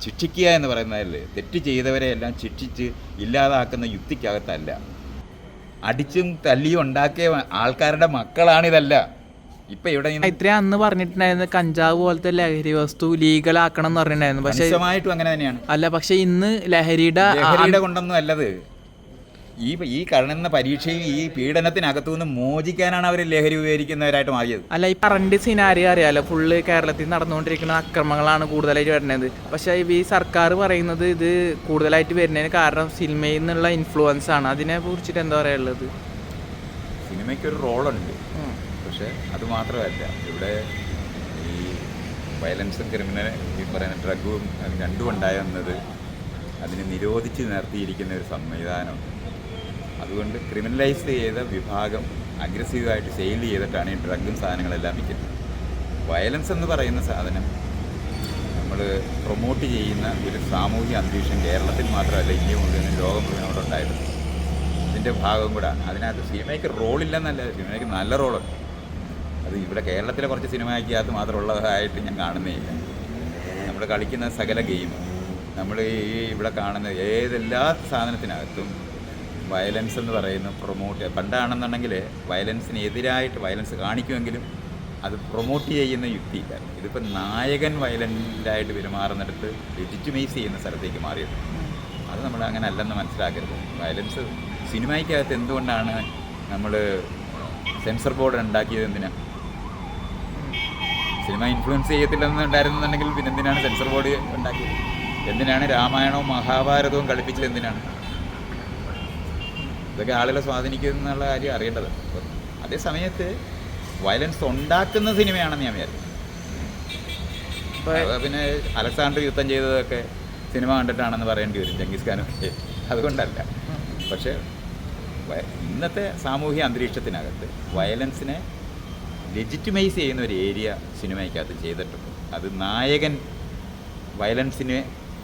ശിക്ഷിക്കുക എന്ന് പറയുന്നതിൽ തെറ്റ് ചെയ്തവരെ എല്ലാം ശിക്ഷിച്ച് ഇല്ലാതാക്കുന്ന യുക്തിക്കകത്തല്ല. അടിച്ചും തല്ലിയും ഉണ്ടാക്കിയ ആൾക്കാരുടെ മക്കളാണിതല്ല. ഇപ്പം ഇവിടെ ഇത്രയും അന്ന് പറഞ്ഞിട്ടുണ്ടായിരുന്നു കഞ്ചാവ് പോലത്തെ ലഹരി വസ്തു ലീഗലാക്കണം എന്ന് പറഞ്ഞിട്ടുണ്ടായിരുന്നു. പക്ഷേ അങ്ങനെ തന്നെയാണ്. അല്ല, പക്ഷെ ഇന്ന് ലഹരിയുടെ കൊണ്ടൊന്നും അല്ലത്. ഈ കാണുന്ന പരീക്ഷയും ഈ പീഡനത്തിനകത്തു നിന്ന് മോചിക്കാനാണ് അവർ ലഹരി ഉപയോഗിക്കുന്നവരായിട്ട് മാറിയത്. അല്ല, ഈ കറണ്ട് സിനാരിയോ അറിയാലോ, ഫുള്ള് കേരളത്തിൽ നടന്നുകൊണ്ടിരിക്കുന്ന അക്രമങ്ങളാണ് കൂടുതലായിട്ട് വരുന്നത്. പക്ഷേ ഈ സർക്കാർ പറയുന്നത് ഇത് കൂടുതലായിട്ട് വരുന്നതിന് കാരണം സിനിമയിൽ നിന്നുള്ള ഇൻഫ്ലുവൻസ് ആണ്. അതിനെ കുറിച്ചിട്ട് എന്താ പറയാനുള്ളത്? സിനിമയ്ക്കൊരു റോളുണ്ട്, പക്ഷേ അത് മാത്രമല്ല. ഇവിടെ ഈ വയലൻസും ക്രിമിനൽ ഈ പറയുന്ന ഡ്രഗും രണ്ടും ഉണ്ടായെന്നത് അതിനെ നിരോധിച്ച് നിർത്തിയിരിക്കുന്ന ഒരു സംവിധാനമുണ്ട്. അതുകൊണ്ട് ക്രിമിനലൈസ് ചെയ്ത വിഭാഗം അഗ്രസീവായിട്ട് സെയിൽ ചെയ്തിട്ടാണ് ഈ ഡ്രഗും സാധനങ്ങളെല്ലാം വിൽക്കുന്നത്. വയലൻസ് എന്ന് പറയുന്ന സാധനം നമ്മൾ പ്രൊമോട്ട് ചെയ്യുന്ന ഒരു സാമൂഹിക അന്തരീക്ഷം കേരളത്തിൽ മാത്രമല്ല ഇന്ത്യ മുഴുവനും ലോകം മുഴുവനോട് ഉണ്ടായിരുന്നു. ഇതിൻ്റെ ഭാഗം കൂടാണ്. അതിനകത്ത് സിനിമയ്ക്ക് റോളില്ലെന്നല്ല, സിനിമയ്ക്ക് നല്ല റോളുണ്ട്. അത് ഇവിടെ കേരളത്തിലെ കുറച്ച് സിനിമയ്ക്കകത്ത് മാത്രമുള്ളതായിട്ട് ഞാൻ കാണുന്നേയില്ല. നമ്മൾ കളിക്കുന്ന സകല ഗെയിം, നമ്മൾ ഈ ഇവിടെ കാണുന്ന ഏതെല്ലാ സാധനത്തിനകത്തും വയലൻസ് എന്ന് പറയുന്ന പ്രൊമോട്ട്. പണ്ടാണെന്നുണ്ടെങ്കിൽ വയലൻസിന് എതിരായിട്ട് വയലൻസ് കാണിക്കുമെങ്കിലും അത് പ്രൊമോട്ട് ചെയ്യുന്ന യുക്തിയില്ല. ഇതിപ്പോൾ നായകൻ വയലൻ്റായിട്ട് പെരുമാറുന്നിടത്ത് ലെജിറ്റിമൈസ് ചെയ്യുന്ന സ്ഥലത്തേക്ക് മാറിയത്. അത് നമ്മൾ അങ്ങനെ അല്ലെന്ന് മനസ്സിലാക്കരുത്. വയലൻസ് സിനിമയ്ക്കകത്ത് എന്തുകൊണ്ടാണ് നമ്മൾ സെൻസർ ബോർഡ് ഉണ്ടാക്കിയത്? എന്തിനാണ്? സിനിമ ഇൻഫ്ലുവൻസ് ചെയ്യത്തില്ലെന്നുണ്ടായിരുന്നുണ്ടെങ്കിൽ പിന്നെ എന്തിനാണ് സെൻസർ ബോർഡ് ഉണ്ടാക്കിയത്? എന്തിനാണ് രാമായണവും മഹാഭാരതവും കളിപ്പിച്ചത്? എന്തിനാണ്? ഇതൊക്കെ ആളുകളെ സ്വാധീനിക്കുന്നുള്ള കാര്യം അറിയേണ്ടത്. അതേ സമയത്ത് വയലൻസ് ഉണ്ടാക്കുന്ന സിനിമയാണെന്ന് ഞാൻ വിചാരിച്ചു. പിന്നെ അലക്സാണ്ടർ യുദ്ധം ചെയ്തതൊക്കെ സിനിമ കണ്ടിട്ടാണെന്ന് പറയേണ്ടി വരും, ചെങ്കിസ് ഖാനൊക്കെ. അതുകൊണ്ടല്ല. പക്ഷേ ഇന്നത്തെ സാമൂഹിക അന്തരീക്ഷത്തിനകത്ത് വയലൻസിനെ ലെജിറ്റിമൈസ് ചെയ്യുന്ന ഒരു ഏരിയ സിനിമയ്ക്കകത്ത് ചെയ്തിട്ടുണ്ട്. അത് നായകൻ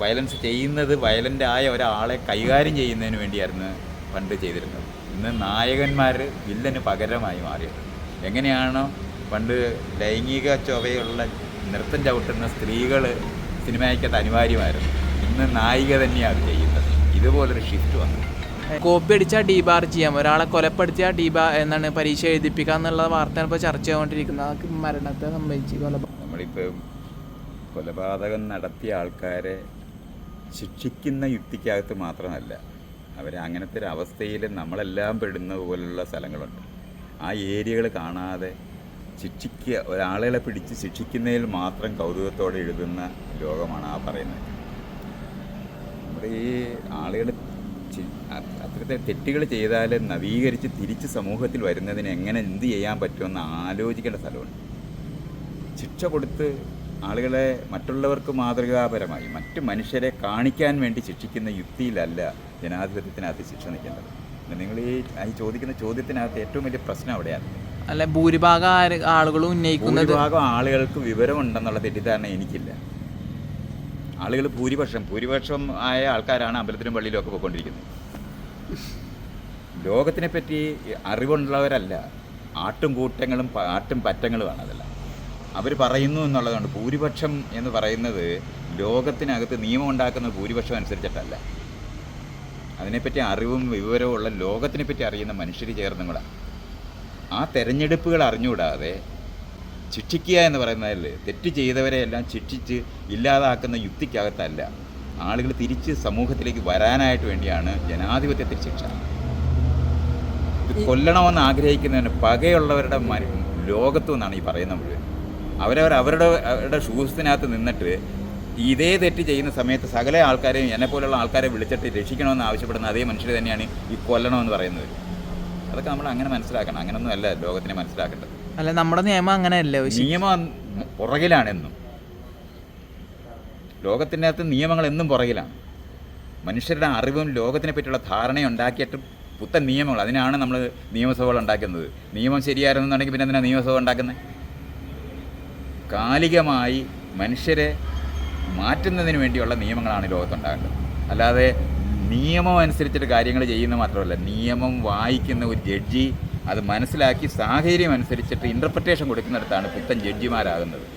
വയലൻസ് ചെയ്യുന്നത് വയലൻ്റായ ഒരാളെ കൈകാര്യം ചെയ്യുന്നതിന് വേണ്ടിയായിരുന്നു പണ്ട് ചെയ്തിരുന്നത്. ഇന്ന് നായകന്മാർ വില്ലന് പകരമായി മാറിയത്. എങ്ങനെയാണോ പണ്ട് ലൈംഗിക ചൊവ്വയുള്ള നൃത്തം ചവിട്ടുന്ന സ്ത്രീകൾ സിനിമയ്ക്കകത്ത് അനിവാര്യമായിരുന്നു, ഇന്ന് നായിക തന്നെയാണ് ചെയ്യുന്നത്. ഇതുപോലൊരു ഷിഫ്റ്റ് വന്നു. കോപ്പി അടിച്ചാൽ ഡീബാർ ചെയ്യാം, ഒരാളെ കൊലപ്പെടുത്തിയാൽ എന്താണ് പരീക്ഷ എഴുതിപ്പിക്കുക എന്നുള്ള വാർത്തയാണ് ഇപ്പോൾ ചർച്ച ചെയ്തുകൊണ്ടിരിക്കുന്നത്. മരണത്തെ സംബന്ധിച്ച് നമ്മളിപ്പോൾ കൊലപാതകം നടത്തിയ ആൾക്കാരെ ശിക്ഷിക്കുന്ന യുക്തിക്കകത്ത് മാത്രമല്ല, അവരെ അങ്ങനത്തെ ഒരു അവസ്ഥയിൽ നമ്മളെല്ലാം പെടുന്ന പോലുള്ള സ്ഥലങ്ങളുണ്ട്. ആ ഏരിയകൾ കാണാതെ ശിക്ഷിക്കുക, ഒരാളുകളെ പിടിച്ച് ശിക്ഷിക്കുന്നതിൽ മാത്രം കൗതുകത്തോടെ എഴുതുന്ന ലോകമാണ് ആ പറയുന്നത്. നമ്മുടെ ഈ ആളുകൾ അത്തരത്തെ തെറ്റുകൾ ചെയ്താൽ നവീകരിച്ച് തിരിച്ച് സമൂഹത്തിൽ വരുന്നതിന് എങ്ങനെ എന്ത് ചെയ്യാൻ പറ്റുമെന്ന് ആലോചിക്കേണ്ട സ്ഥലമുണ്ട്. ശിക്ഷ കൊടുത്ത് ആളുകളെ മറ്റുള്ളവർക്ക് മാതൃകാപരമായി മറ്റു മനുഷ്യരെ കാണിക്കാൻ വേണ്ടി ശിക്ഷിക്കുന്ന യുക്തിയിലല്ല ജനാധിപത്യത്തിനകത്ത് ശിക്ഷ നിൽക്കേണ്ടത്. നിങ്ങൾ ഈ ചോദിക്കുന്ന ചോദ്യത്തിനകത്ത് ഏറ്റവും വലിയ പ്രശ്നം അവിടെയാണ്. അല്ല, ഭൂരിഭാഗം ആളുകളും ഉന്നയിക്കുന്നത്, ഭൂരിഭാഗം ആളുകൾക്ക് വിവരമുണ്ടെന്നുള്ള തെറ്റിദ്ധാരണ എനിക്കില്ല. ആളുകൾ ഭൂരിപക്ഷം ആയ ആൾക്കാരാണ് അമ്പലത്തിലും പള്ളിയിലും ഒക്കെ പോയിക്കൊണ്ടിരിക്കുന്നത്. ലോകത്തിനെപ്പറ്റി അറിവുള്ളവരല്ല, ആട്ടും കൂട്ടങ്ങളും ആട്ടും പറ്റങ്ങളുമാണ് അതെല്ലാം. അവർ പറയുന്നു എന്നുള്ളതുകൊണ്ട് ഭൂരിപക്ഷം എന്ന് പറയുന്നത് ലോകത്തിനകത്ത് നിയമം ഉണ്ടാക്കുന്ന ഭൂരിപക്ഷം അനുസരിച്ചിട്ടല്ല. അതിനെപ്പറ്റി അറിവും വിവരവും ഉള്ള ലോകത്തിനെപ്പറ്റി അറിയുന്ന മനുഷ്യർ ചേർന്നും കൂടെ ആ തെരഞ്ഞെടുപ്പുകൾ അറിഞ്ഞുകൂടാതെ ശിക്ഷിക്കുക എന്ന് പറയുന്നതിൽ തെറ്റ് ചെയ്തവരെ എല്ലാം ശിക്ഷിച്ച് ഇല്ലാതാക്കുന്ന യുക്തിക്കകത്തല്ല. ആളുകൾ തിരിച്ച് സമൂഹത്തിലേക്ക് വരാനായിട്ട് വേണ്ടിയാണ് ജനാധിപത്യത്തിൽ ശിക്ഷ. ഇത് കൊല്ലണമെന്ന് ആഗ്രഹിക്കുന്നതിന് പകയുള്ളവരുടെ ലോകത്തു നിന്നാണ് ഈ പറയുന്ന മുഴുവൻ. അവരുടെ ഷൂസിനകത്ത് നിന്നിട്ട് ഇതേ തെറ്റ് ചെയ്യുന്ന സമയത്ത് സകല ആൾക്കാരെയും എന്നെപ്പോലുള്ള ആൾക്കാരെ വിളിച്ചിട്ട് രക്ഷിക്കണമെന്ന് ആവശ്യപ്പെടുന്ന അതേ മനുഷ്യർ തന്നെയാണ് ഈ കൊല്ലണമെന്ന് പറയുന്നത്. അതൊക്കെ നമ്മൾ അങ്ങനെ മനസ്സിലാക്കണം. അങ്ങനൊന്നും അല്ല ലോകത്തിനെ മനസ്സിലാക്കേണ്ടത്. അല്ല, നമ്മുടെ നിയമം അങ്ങനെയല്ല. നിയമം പുറകിലാണെന്നും, ലോകത്തിൻ്റെ അകത്ത് നിയമങ്ങൾ എന്നും പുറകിലാണ്. മനുഷ്യരുടെ അറിവും ലോകത്തിനെ പറ്റിയുള്ള ധാരണയും ഉണ്ടാക്കിയിട്ട് പുത്തൻ നിയമങ്ങൾ, അതിനാണ് നമ്മൾ നിയമസഭകൾ ഉണ്ടാക്കുന്നത്. നിയമം ശരിയായിരുന്നുണ്ടെങ്കിൽ പിന്നെ എന്തിനാണ് നിയമസഭ ഉണ്ടാക്കുന്നത്? കാലികമായി മനുഷ്യരെ മാറ്റുന്നതിന് വേണ്ടിയുള്ള നിയമങ്ങളാണ് ലോകത്തുണ്ടാകേണ്ടത്. അല്ലാതെ നിയമം അനുസരിച്ചിട്ട് കാര്യങ്ങൾ ചെയ്യുന്നത് മാത്രമല്ല, നിയമം വായിക്കുന്ന ഒരു ജഡ്ജി അത് മനസ്സിലാക്കി സാഹചര്യം അനുസരിച്ചിട്ട് ഇൻ്റർപ്രിറ്റേഷൻ കൊടുക്കുന്നിടത്താണ് പുത്തൻ ജഡ്ജിമാരാകുന്നത്.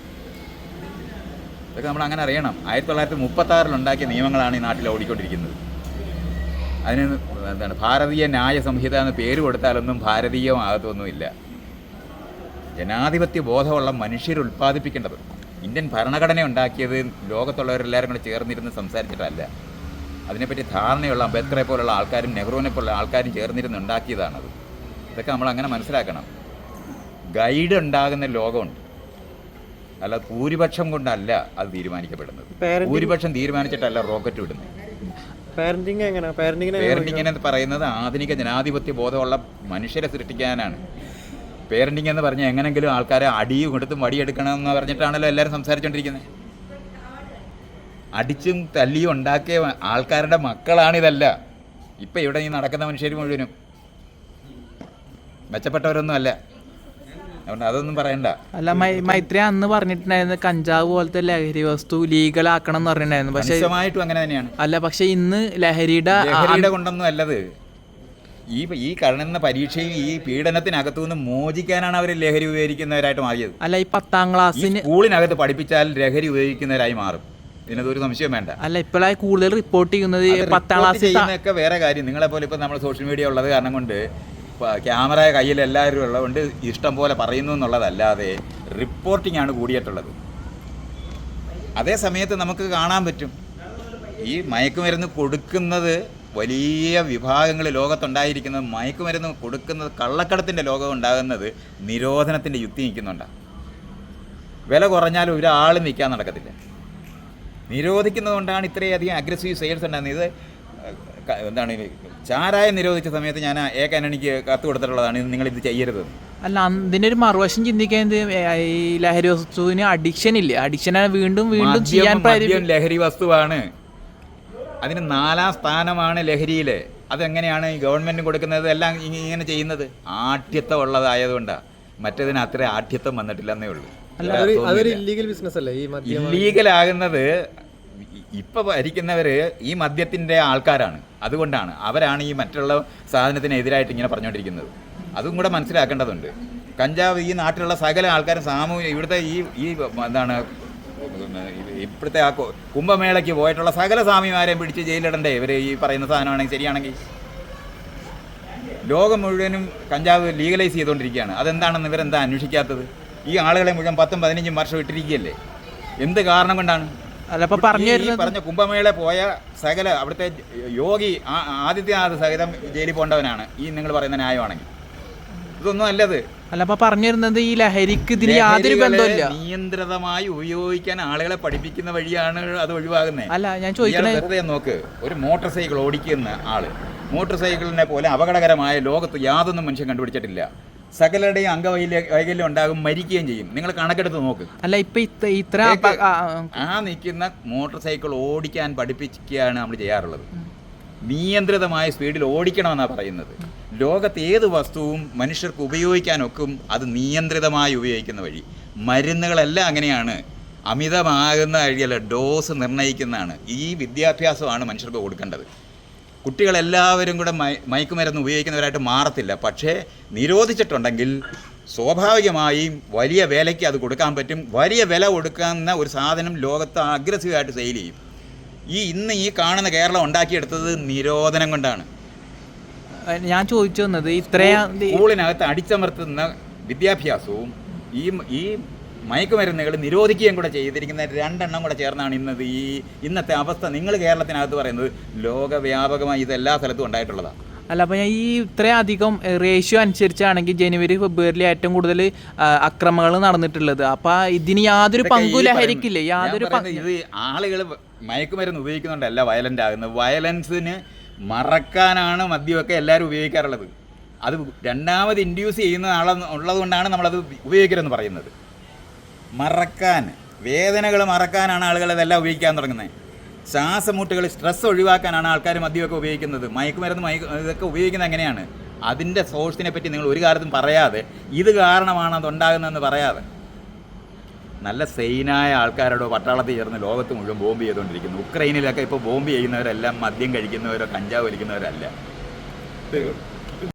ഇതൊക്കെ നമ്മൾ അങ്ങനെ അറിയണം. 1936 ഉണ്ടാക്കിയ നിയമങ്ങളാണ് ഈ നാട്ടിൽ ഓടിക്കൊണ്ടിരിക്കുന്നത്. അതിന് എന്താണ് ഭാരതീയ ന്യായ സംഹിത എന്ന് പേര് കൊടുത്താലൊന്നും ഭാരതീയമാകത്തൊന്നുമില്ല. ജനാധിപത്യ ബോധമുള്ള മനുഷ്യർ ഉൽപ്പാദിപ്പിക്കേണ്ടത്. ഇന്ത്യൻ ഭരണഘടന ഉണ്ടാക്കിയത് ലോകത്തുള്ളവരെല്ലാവരും കൂടെ ചേർന്നിരുന്ന് സംസാരിച്ചിട്ടല്ല. അതിനെപ്പറ്റി ധാരണയുള്ള അംബേദ്കറെ പോലുള്ള ആൾക്കാരും നെഹ്റുവിനെ പോലുള്ള ആൾക്കാരും ചേർന്നിരുന്ന് ഉണ്ടാക്കിയതാണത്. ഇതൊക്കെ നമ്മളങ്ങനെ മനസ്സിലാക്കണം. ഗൈഡ് ഉണ്ടാകുന്ന ലോകമുണ്ട്, അല്ല ഭൂരിപക്ഷം കൊണ്ടല്ല അത് തീരുമാനിക്കപ്പെടുന്നത്. ഭൂരിപക്ഷം തീരുമാനിച്ചിട്ടല്ല റോക്കറ്റ് വിടുന്നത്. പാരന്റിങ് എന്ന് പറയുന്നത് ആധുനിക ജനാധിപത്യ ബോധമുള്ള മനുഷ്യരെ സൃഷ്ടിക്കാനാണ്. പേരൻറ്റിങ് എന്ന് പറഞ്ഞാൽ എങ്ങനെങ്കിലും ആൾക്കാരെ അടിയും കൊടുത്തും വടിയെടുക്കണമെന്ന് പറഞ്ഞിട്ടാണല്ലോ എല്ലാവരും സംസാരിച്ചുകൊണ്ടിരിക്കുന്നത്. അടിച്ചും തല്ലിയും ഉണ്ടാക്കിയ ആൾക്കാരുടെ മക്കളാണിതല്ല ഇപ്പം ഇവിടെ ഈ നടക്കുന്ന മനുഷ്യർ മുഴുവനും. മെച്ചപ്പെട്ടവരൊന്നും അല്ല, അതുകൊണ്ട് അതൊന്നും പറയണ്ട. അല്ല മൈത്രി അന്ന് പറഞ്ഞിട്ടുണ്ടായിരുന്നു കഞ്ചാവ് പോലത്തെ ലഹരി വസ്തു ലീഗലാക്കണം എന്ന് പറഞ്ഞിട്ടുണ്ടായിരുന്നു. പക്ഷേ നിശ്ചയമായിട്ടും അങ്ങനെ തന്നെയാണ്. അല്ല, പക്ഷെ ഇന്ന് ലഹരിയുടെ കൊണ്ടൊന്നും അല്ലത്. ഈ കാണുന്ന പരീക്ഷയും ഈ പീഡനത്തിനകത്തു നിന്ന് മോചിക്കാനാണ് അവർ ലഹരി ഉപയോഗിക്കുന്നവരായിട്ട് മാറിയത്. അല്ല, ഈ 10ാം ക്ലാസ്സിന് സ്കൂളിനകത്ത് പഠിപ്പിച്ചാൽ ലഹരി ഉപയോഗിക്കുന്നവരായി മാറും. ഇതിനൊരു സംശയം വേണ്ട. അല്ല, ഇപ്പോഴായി കൂടുതൽ റിപ്പോർട്ട് ചെയ്യുന്നത് 10ാം ക്ലാസ് ചെയ്യുന്നതൊക്കെ വേറെ കാര്യം. നിങ്ങളെപ്പോലെ ഇപ്പം നമ്മൾ സോഷ്യൽ മീഡിയ ഉള്ളത് കാരണം കൊണ്ട് ക്യാമറ കയ്യിൽ എല്ലാവരും ഉള്ളതുകൊണ്ട് ഇഷ്ടം പോലെ പറയുന്നു എന്നുള്ളതല്ലാതെ റിപ്പോർട്ടിംഗ് ആണ് കൂടിയിട്ടുള്ളത്. അതേ സമയത്ത് നമുക്ക് കാണാൻ പറ്റും ഈ മയക്കുമരുന്ന് കൊടുക്കുന്നത് വലിയ വിഭാഗങ്ങൾ ലോകത്തുണ്ടായിരിക്കുന്നത്, മയക്കുമരുന്ന് കൊടുക്കുന്നത് കള്ളക്കടത്തിൻ്റെ ലോകം ഉണ്ടാകുന്നത് നിരോധനത്തിൻ്റെ യുക്തി നിൽക്കുന്നുണ്ടാണ്. വില കുറഞ്ഞാലും ഒരാൾ നിൽക്കാൻ നടക്കത്തില്ല. നിരോധിക്കുന്നതുകൊണ്ടാണ് ഇത്രയധികം അഗ്രസീവ് സെയിൽസ് ഉണ്ടാകുന്നത്. ഇത് എന്താണ് ചാരായം നിരോധിച്ച സമയത്ത് ഞാൻ ആന്റണിക്ക് കത്ത് കൊടുത്തിട്ടുള്ളതാണ്, നിങ്ങളിത് ചെയ്യരുത്. അല്ല, അതിനൊരു മറുവശം ചിന്തിക്കാൻ ഈ ലഹരി വസ്തുവിന് അഡിക്ഷൻ ഇല്ല. അഡിക്ഷനെ വീണ്ടും വീണ്ടും ചെയ്യാൻ ലഹരി വസ്തുവാണ്. അതിന് 4ാം സ്ഥാനമാണ് ലഹരിയിൽ. അതെങ്ങനെയാണ് ഈ ഗവൺമെൻറ് കൊടുക്കുന്നത് എല്ലാം ഇങ്ങനെ ചെയ്യുന്നത്? ആഠ്യത്വം ഉള്ളതായതുകൊണ്ടാണ്. മറ്റേതിന് അത്ര ആഠ്യത്വം വന്നിട്ടില്ലെന്നേ ഉള്ളൂ. ഇല്ലീഗലാകുന്നത് ഇപ്പം ഭരിക്കുന്നവർ ഈ മദ്യത്തിൻ്റെ ആൾക്കാരാണ്. അതുകൊണ്ടാണ് അവരാണ് ഈ മറ്റുള്ള സാധനത്തിനെതിരായിട്ട് ഇങ്ങനെ പറഞ്ഞുകൊണ്ടിരിക്കുന്നത്. അതും കൂടെ മനസ്സിലാക്കേണ്ടതുണ്ട്. കഞ്ചാവ് ഈ നാട്ടിലുള്ള സകല ആൾക്കാരും ഇവിടുത്തെ ഈ എന്താണ് ഇപ്പോഴത്തെ ആ കുംഭമേളയ്ക്ക് പോയിട്ടുള്ള സകല സ്വാമിമാരെയും പിടിച്ച് ജയിലിടണ്ടേ ഇവർ ഈ പറയുന്ന സാധനമാണെങ്കിൽ ശരിയാണെങ്കിൽ? ലോകം മുഴുവനും കഞ്ചാവ് ലീഗലൈസ് ചെയ്തുകൊണ്ടിരിക്കുകയാണ്. അതെന്താണെന്ന് ഇവരെന്താ അന്വേഷിക്കാത്തത്? ഈ ആളുകളെ മുഴുവൻ 10-15 വർഷം ഇട്ടിരിക്കുകയല്ലേ. എന്ത് കാരണം കൊണ്ടാണ്? പറഞ്ഞ കുംഭമേള പോയ സകല അവിടുത്തെ യോഗി ആദിത്യനാഥ് സഹിതം ജയിലിൽ പോകേണ്ടവനാണ് ഈ നിങ്ങൾ പറയുന്ന ന്യായമാണെങ്കിൽ. ഇതൊന്നും അല്ലത്. അല്ല, അപ്പൊ പറഞ്ഞിരുന്നത് ഈ ലഹരിക്ക് ഇതിന് യാതൊരു ബന്ധമില്ല. നിയന്ത്രിതമായി ഉപയോഗിക്കാൻ ആളുകളെ പഠിപ്പിക്കുന്ന വഴിയാണ് അത് ഒഴിവാകുന്നത്. അല്ല, ഞാൻ ചോദിക്കുന്നത് നോക്ക്, ഒരു മോട്ടോർ സൈക്കിൾ ഓടിക്കുന്ന ആള് മോട്ടോർ സൈക്കിളിനെ പോലെ അപകടകരമായ ലോകത്ത് യാതൊന്നും മനുഷ്യൻ കണ്ടുപിടിച്ചിട്ടില്ല. സകലരുടെയും അംഗവൈകല്യം ഉണ്ടാകും, മരിക്കുകയും ചെയ്യും. നിങ്ങൾ കണക്കെടുത്ത് നോക്ക്. അല്ല, ഇപ്പൊ ഇത്ര നിൽക്കുന്ന മോട്ടോർ സൈക്കിൾ ഓടിക്കാൻ പഠിപ്പിക്കുകയാണ് നമ്മൾ ചെയ്യാറുള്ളത്. നിയന്ത്രിതമായ സ്പീഡിൽ ഓടിക്കണമെന്നാണ് പറയുന്നത്. ലോകത്ത് ഏത് വസ്തുവും മനുഷ്യർക്ക് ഉപയോഗിക്കാനൊക്കും, അത് നിയന്ത്രിതമായി ഉപയോഗിക്കുന്ന വഴി. മരുന്നുകളെല്ലാം അങ്ങനെയാണ്. അമിതമാകുന്ന വഴിയല്ല, ഡോസ് നിർണ്ണയിക്കുന്നതാണ്. ഈ വിദ്യാഭ്യാസമാണ് മനുഷ്യർക്ക് കൊടുക്കേണ്ടത്. കുട്ടികളെല്ലാവരും കൂടെ മയക്കുമരുന്ന് ഉപയോഗിക്കുന്നവരായിട്ട് മാറത്തില്ല. പക്ഷേ നിരോധിച്ചിട്ടുണ്ടെങ്കിൽ സ്വാഭാവികമായും വലിയ വിലയ്ക്ക് അത് കൊടുക്കാൻ പറ്റും. വലിയ വില കൊടുക്കുന്ന ഒരു സാധനം ലോകത്ത് അഗ്രസീവായിട്ട് സെയിൽ ചെയ്യും. ഇന്ന് ഈ കാണുന്ന കേരളം ഉണ്ടാക്കിയെടുത്തത് നിരോധനം കൊണ്ടാണ്. ഞാൻ ചോദിച്ചു വന്നത് സ്കൂളിനകത്ത് അടിച്ചമർത്തുന്ന വിദ്യാഭ്യാസവും ഈ മയക്കുമരുന്നുകൾ നിരോധിക്കുകയും കൂടെ ചെയ്തിരിക്കുന്ന 2 എണ്ണം കൂടെ ചേർന്നാണ് ഇന്നത്തെ അവസ്ഥ. നിങ്ങൾ കേരളത്തിനകത്ത് പറയുന്നത് ലോകവ്യാപകമായി ഇത് എല്ലാ സ്ഥലത്തും ഉണ്ടായിട്ടുള്ളതാണ്. അല്ല, അപ്പോൾ ഞാൻ ഇത്രയധികം റേഷ്യോ അനുസരിച്ചാണെങ്കിൽ ജനുവരി ഫെബ്രുവരിയിൽ ഏറ്റവും കൂടുതൽ അക്രമങ്ങൾ നടന്നിട്ടുള്ളത്. അപ്പോൾ ഇതിന് യാതൊരു പങ്കും ലഹരിക്കില്ലേ? യാതൊരു ഇത് ആളുകൾ മയക്കുമരുന്ന് ഉപയോഗിക്കുന്നുണ്ടല്ല വയലൻ്റ് ആകുന്നത്. വയലൻസിന് മറക്കാനാണ് മദ്യമൊക്കെ എല്ലാവരും ഉപയോഗിക്കാറുള്ളത്. അത് രണ്ടാമത് ഇൻഡ്യൂസ് ചെയ്യുന്ന ഉള്ളതുകൊണ്ടാണ് നമ്മളത് ഉപയോഗിക്കരുതെന്ന് പറയുന്നത്. മറക്കാൻ, വേദനകൾ മറക്കാനാണ് ആളുകൾ ഇതെല്ലാം ഉപയോഗിക്കാൻ തുടങ്ങുന്നത്. ശ്വാസമുട്ടുകൾ, സ്ട്രെസ് ഒഴിവാക്കാനാണ് ആൾക്കാർ മദ്യമൊക്കെ ഉപയോഗിക്കുന്നത്. മയക്കുമരുന്ന് ഇതൊക്കെ ഉപയോഗിക്കുന്നത് എങ്ങനെയാണ്? അതിൻ്റെ സോഴ്സിനെ പറ്റി നിങ്ങൾ ഒരു കാലത്തും പറയാതെ, ഇത് കാരണമാണ് അതുണ്ടാകുന്നതെന്ന് പറയാതെ, നല്ല സെയിനായ ആൾക്കാരോടോ പട്ടാളത്തിൽ ചേർന്ന് ലോകത്ത് മുഴുവൻ ബോംബ് ചെയ്തുകൊണ്ടിരിക്കുന്നു. ഉക്രൈനിലൊക്കെ ഇപ്പോൾ ബോംബ് ചെയ്യുന്നവരെല്ലാം മദ്യം കഴിക്കുന്നവരോ കഞ്ചാവ് വലിക്കുന്നവരല്ല.